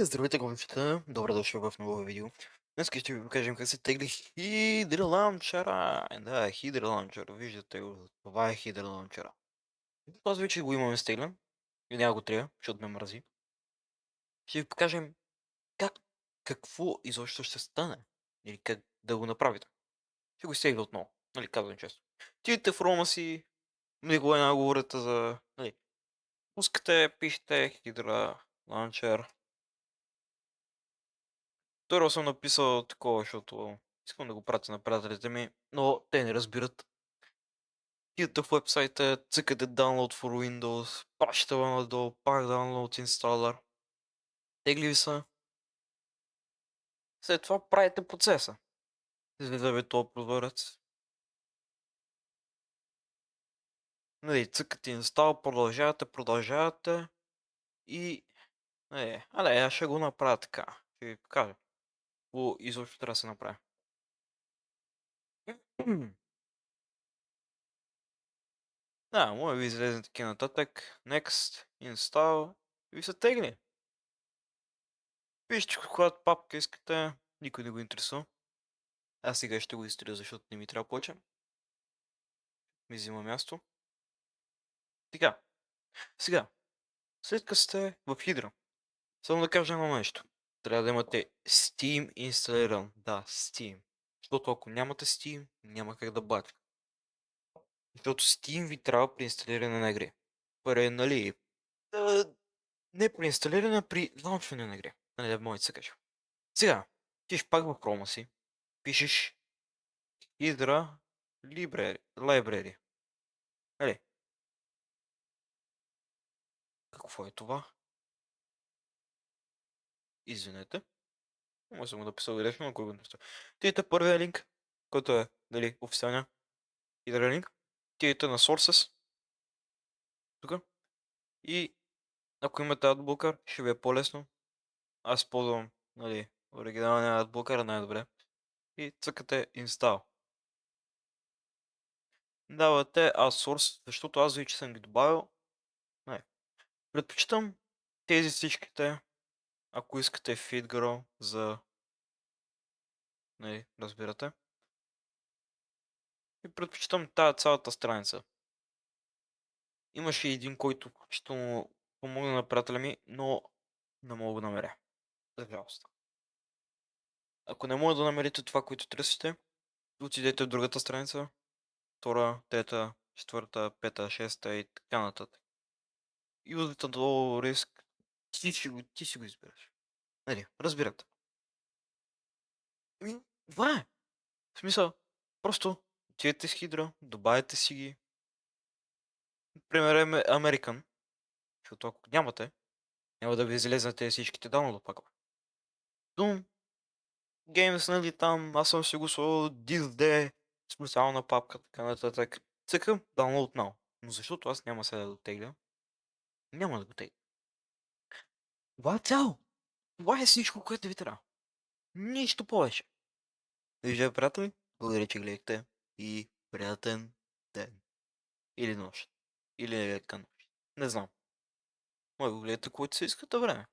Здравейте, момчета! Добре дошли в ново видео. Днес ще ви покажем как се тегли Hydra Launcher. Да, Hydra Launcher. Виждате го. Това е Hydra Launcher. Аз вече го имаме стеглен. И няма го трябва, защото ме мрази. Ще ви покажем как, какво изобщо ще стане. Или как да го направите. Ще го изтегля отново. Нали, казвам често. Тидите в рома си, никога не говорите за... Нали, пускате, пишете Hydra Launcher. Второ съм написал такова, защото искам да го пратя на приятелите ми, но те не разбират. Идете в вебсайта, цъкате Download for Windows, пращате го надолу, пак Download Installer. Тегли ви са. След това правите процеса. Излиза ви този прозорец. Нали, цъкате Install, продължавате и... аз ще го направя така. Ще ви покажа. Какво изобщо трябва да се направи. Да, може да ви излезе таки нататък. Next, Install и ви са тегли. Вижте когато папка искате, никой не го интересува. Аз сега ще го изтрия, защото не ми трябва повече. Ми взима място. Така, сега, след като сте в Hydra, само да кажа едно нещо. Трябва да имате Steam инсталиран. Да, Steam. Защото ако нямате Steam, няма как да бачка. Защото Steam ви трябва при инсталиране на игри. Нали, не при инсталиране, а при лаунчване на игри. Нали, да може да се каже. Сега, тиш пак в Chrome си, пишеш Hydra Library. Нали, какво е това? Извинете. Може съм го написал грешно, ако го написал. Тиете първия линк, който е, дали, официалния Hydra линк. Тиете на Sources. Тук. И ако имате AdBlocker, ще ви е по-лесно. Аз ползвам, нали, оригиналния AdBlocker най-добре. И цъкате Install. Давате Source, защото аз вече съм ги добавил. Не. Предпочитам тези всичките, ако искате FeedGirl за... Нали, разбирате. И предпочитам тази цялата страница. Имаше един, който включително помогна на приятеля ми, но не мога да намеря. За жалост. Ако не може да намерите това, което търсите, отидете в другата страница. Втора, трета, четвърта, пета, шеста и така нататък. И удите долу риск. Ти си го избираш. Нали, разбирате. Това е. В смисъл, просто отидете с Хидра, добавете си ги. Пример е American, защото ако нямате, няма да ви излезнете всичките download пакове. Doom, Games, нали там, аз съм си го сложил DisD, специална папка, така нататък. Цъкам Download Now. Но защото аз няма сега да го тегля, няма да го тегля. Това е цяло. Това е всичко, което ви трябва. Нищо повече. Виждате, приятели, благодаря, че гледахте и приятен ден. Или нощ. Или лека нощ. Не знам. Може да го гледате, което се искате време.